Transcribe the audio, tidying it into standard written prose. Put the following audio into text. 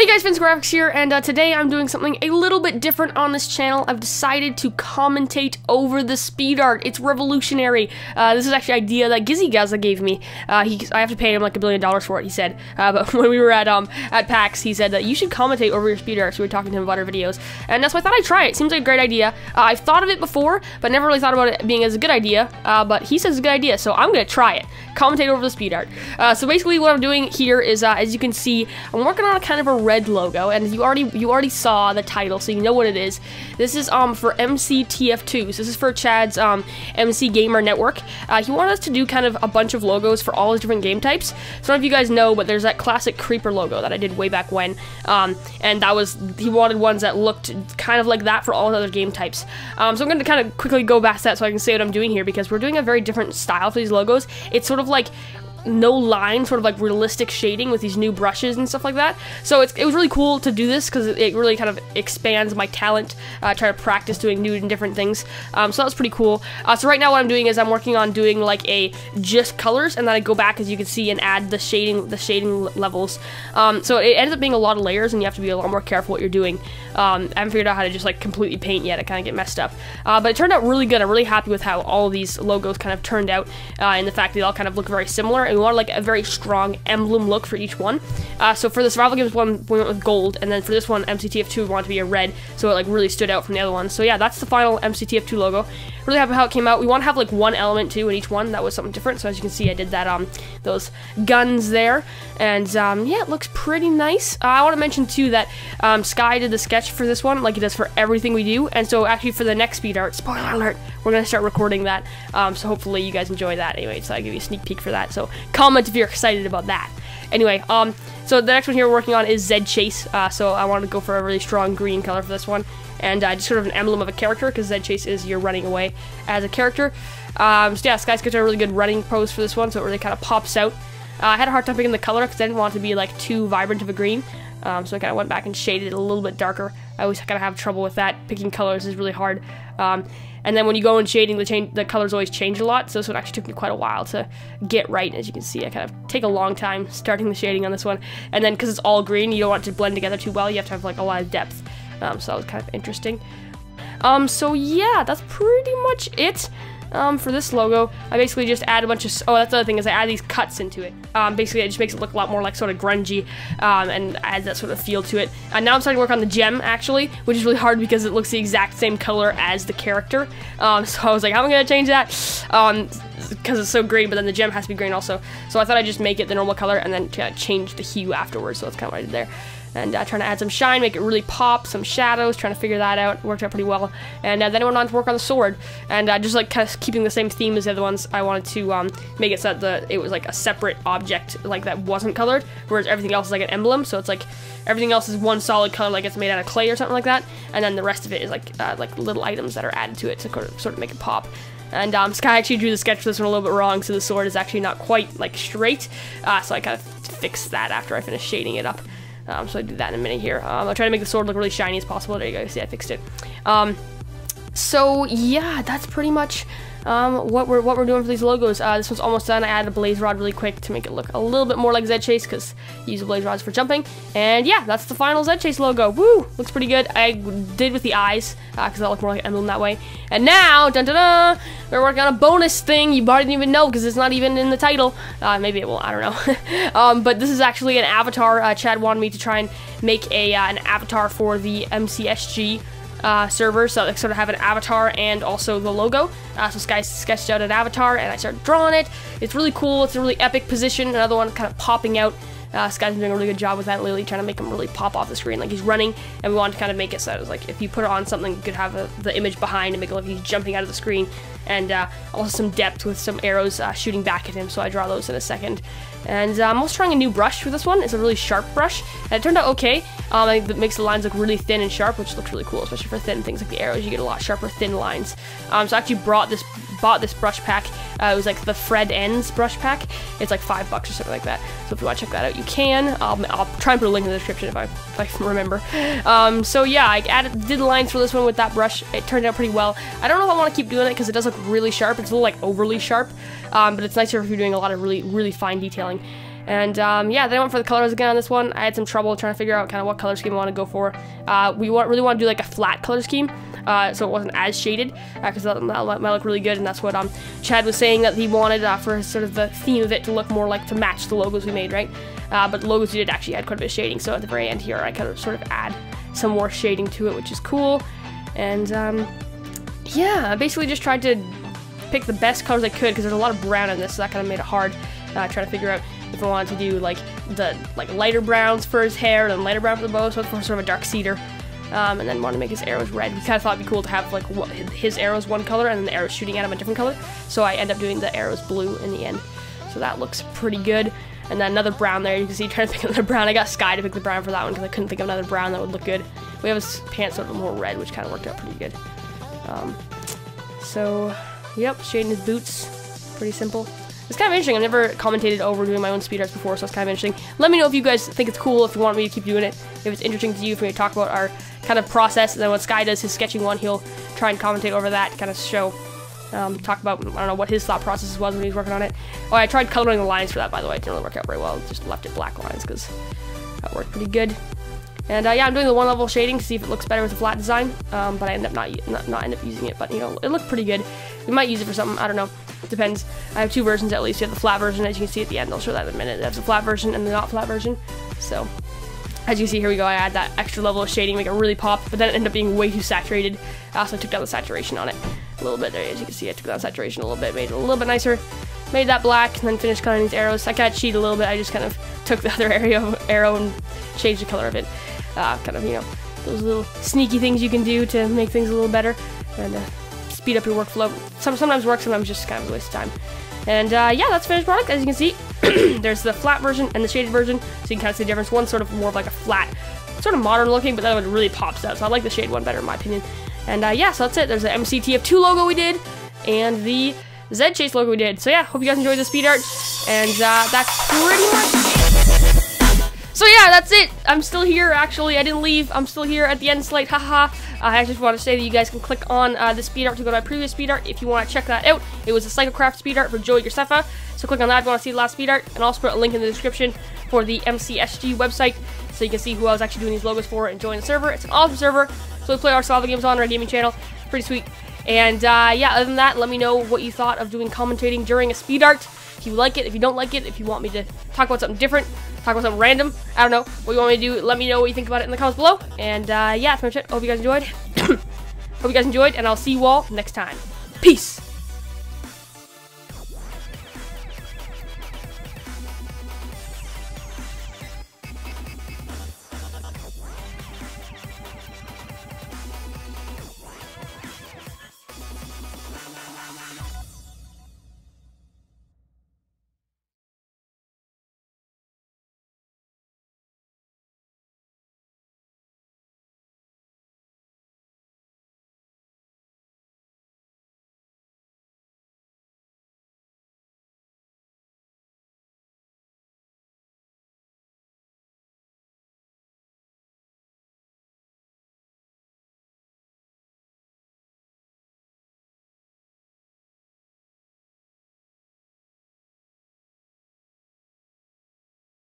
Hey guys, Vince Graphics here, and today I'm doing something a little bit different on this channel. I've decided to commentate over the speed art. It's revolutionary. This is actually an idea that Gizzy Gaza gave me. I have to pay him like $1 billion for it, he said. But when we were at PAX, he said that you should commentate over your speed art, so we were talking to him about our videos. And that's why I thought I'd try it. Seems like a great idea. I've thought of it before, but never really thought about it being as a good idea. But he says it's a good idea, so I'm gonna try it. Commentate over the speed art. So basically what I'm doing here is, as you can see, I'm working on a kind of a red logo, and you already saw the title, so you know what it is. This is for MCTF2, so this is for Chad's MCGamer network. He wanted us to do kind of a bunch of logos for all his different game types. So I don't know if you guys know, but there's that classic creeper logo that I did way back when, and that was, he wanted ones that looked kind of like that for all the other game types. So I'm going to kind of quickly go past that so I can say what I'm doing here, because we're doing a very different style for these logos. It's sort of like no line, sort of like realistic shading with these new brushes and stuff like that. So it was really cool to do this because it really kind of expands my talent, try to practice doing new and different things. So that was pretty cool. So right now what I'm doing is I'm working on doing like a just colors, and then I go back, as you can see, and add the shading levels. So it ends up being a lot of layers, and you have to be a lot more careful what you're doing. I haven't figured out how to just like completely paint yet. I kind of get messed up. But it turned out really good. I'm really happy with how all of these logos kind of turned out, and the fact they all kind of look very similar. And we want like a very strong emblem look for each one. So for the survival games one, we went with gold, and then for this one, MCTF2, we want it to be a red, so it like really stood out from the other ones. So yeah, that's the final MCTF2 logo. Really happy how it came out. We want to have like one element too in each one. That was something different. So as you can see, I did that those guns there, and yeah, it looks pretty nice. I want to mention too that Sky did the sketch for this one, like he does for everything we do. And so actually for the next speed art, spoiler alert, we're gonna start recording that. So hopefully you guys enjoy that. Anyway, so I give you a sneak peek for that. So comment if you're excited about that. Anyway, so the next one here we're working on is ZedChase. So I wanted to go for a really strong green color for this one, and just sort of an emblem of a character, because ZedChase is you're running away as a character. So yeah, Sky's got a really good running pose for this one, so it really kind of pops out. I had a hard time picking the color because I didn't want it to be like too vibrant of a green. So I kind of went back and shaded it a little bit darker. I always kind of have trouble with that. Picking colors is really hard. And then when you go in shading, the colors always change a lot, so this one actually took me quite a while to get right. As you can see, I kind of take a long time starting the shading on this one. And then because it's all green, you don't want it to blend together too well, you have to have like a lot of depth. So that was kind of interesting. So yeah, that's pretty much it. For this logo, I basically just add a bunch of, that's the other thing, is I add these cuts into it. Basically it just makes it look a lot more like sort of grungy, and adds that sort of feel to it. Now I'm starting to work on the gem, actually, which is really hard because it looks the exact same color as the character. So I was like, how am I gonna change that? Because it's so green, but then the gem has to be green also. So I thought I'd just make it the normal color and then change the hue afterwards, so that's kind of what I did there. And trying to add some shine, make it really pop, some shadows, trying to figure that out. Worked out pretty well. And then I went on to work on the sword, and just like kind of keeping the same theme as the other ones. I wanted to make it so that it was like a separate object, like that wasn't colored, whereas everything else is like an emblem. So it's like everything else is one solid color, like it's made out of clay or something like that, and then the rest of it is like little items that are added to it to sort of make it pop. And Sky actually drew the sketch for this one a little bit wrong, so the sword is actually not quite like straight. So I kind of fixed that after I finished shading it up. So I do that in a minute here. I'll try to make the sword look really shiny as possible. There you go. See, I fixed it. So yeah, that's pretty much what we're doing for these logos. This one's almost done. I added a blaze rod really quick to make it look a little bit more like ZedChase, because you use the blaze rods for jumping. And yeah, that's the final ZedChase logo. Woo! Looks pretty good. I did with the eyes, because that looked more like an emblem that way. And now, dun dun dun, we're working on a bonus thing you probably didn't even know, because it's not even in the title. Maybe it will, I don't know. But this is actually an avatar. Chad wanted me to try and make an avatar for the MCSG server, so I sort of have an avatar and also the logo. So Sky sketched out an avatar, and I started drawing it. It's really cool. It's a really epic position. Another one kind of popping out. Sky's doing a really good job with that lately, trying to make him really pop off the screen like he's running, and we wanted to kind of make it so it was like if you put it on something, you could have the image behind and make it look like he's jumping out of the screen, and also some depth with some arrows shooting back at him, so I draw those in a second. And I'm also trying a new brush for this one. It's a really sharp brush, and it turned out okay. It makes the lines look really thin and sharp, which looks really cool, especially for thin things like the arrows. You get a lot sharper, thin lines. So I actually bought this brush pack. It was like the Fred Ends brush pack. It's like $5 or something like that. So if you want to check that out, you can. I'll try and put a link in the description if I remember. So yeah, I did the lines for this one with that brush. It turned out pretty well. I don't know if I want to keep doing it because it does look really sharp. It's a little like overly sharp, but it's nicer if you're doing a lot of really fine detailing. And yeah, then I went for the colors again on this one. I had some trouble trying to figure out kind of what color scheme I want to go for. We really want to do like a flat color scheme, so it wasn't as shaded, because that might look really good. And that's what Chad was saying that he wanted for sort of the theme of it to look more like to match the logos we made, right? But the logos we did actually had quite a bit of shading. So at the very end here, I kind of sort of add some more shading to it, which is cool. And yeah, I basically just tried to pick the best colors I could, because there's a lot of brown in this, so that kind of made it hard trying to figure out if I wanted to do like the lighter browns for his hair and lighter brown for the bow, so for sort of a dark cedar, and then wanted to make his arrows red. We kind of thought it'd be cool to have like his arrows one color and then the arrows shooting at him a different color, so I end up doing the arrows blue in the end. So that looks pretty good. And then another brown there, you can see trying to pick another brown. I got Sky to pick the brown for that one because I couldn't think of another brown that would look good. We have his pants sort of more red, which kind of worked out pretty good. So yep, shading his boots, pretty simple. It's kind of interesting. I've never commentated over doing my own speed arts before, so it's kind of interesting. Let me know if you guys think it's cool, if you want me to keep doing it, if it's interesting to you for me to talk about our kind of process. And then when Sky does his sketching one, he'll try and commentate over that, kind of show, talk about, I don't know, what his thought process was when he was working on it. Oh, I tried coloring the lines for that, by the way. It didn't really work out very well. Just left it black lines because that worked pretty good. And yeah, I'm doing the one level shading to see if it looks better with the flat design, but I end up not end up using it. But you know, it looked pretty good. We might use it for something. I don't know. It depends. I have two versions at least. You have the flat version, as you can see at the end. I'll show that in a minute. There's the flat version and the not flat version. So as you can see, here we go. I add that extra level of shading, make it really pop, but then it ended up being way too saturated. I also took down the saturation on it a little bit there. As you can see, I took down saturation a little bit, made it a little bit nicer, made that black, and then finished coloring these arrows. I kind of cheated a little bit. I just kind of took the other arrow and changed the color of it. Kind of, you know, those little sneaky things you can do to make things a little better and speed up your workflow. Sometimes works, sometimes just kind of a waste of time. And yeah, that's finished product. As you can see, there's the flat version and the shaded version, so you can kind of see the difference. One's sort of more of like a flat, sort of modern looking, but that one really pops out. So I like the shaded one better in my opinion. And yeah, so that's it. There's the MCTF2 logo we did, and the ZedChase logo we did. So yeah, hope you guys enjoyed the speed art, and that's pretty much it. So yeah, that's it. I'm still here, actually. I didn't leave. I'm still here at the end slate, haha. I just want to say that you guys can click on the speed art to go to my previous speed art if you want to check that out. It was a Psychocraft speed art for Joey Graceffa, so click on that if you want to see the last speed art, and also put a link in the description for the MCSG website, so you can see who I was actually doing these logos for and join the server. It's an awesome server, so we play our survival games on our gaming channel. Pretty sweet. And yeah, other than that, let me know what you thought of doing commentating during a speed art. If you like it, if you don't like it, if you want me to talk about something different, talk about something random, I don't know, what you want me to do, let me know what you think about it in the comments below. And yeah, that's pretty much it. Hope you guys enjoyed. Hope you guys enjoyed, and I'll see you all next time. Peace!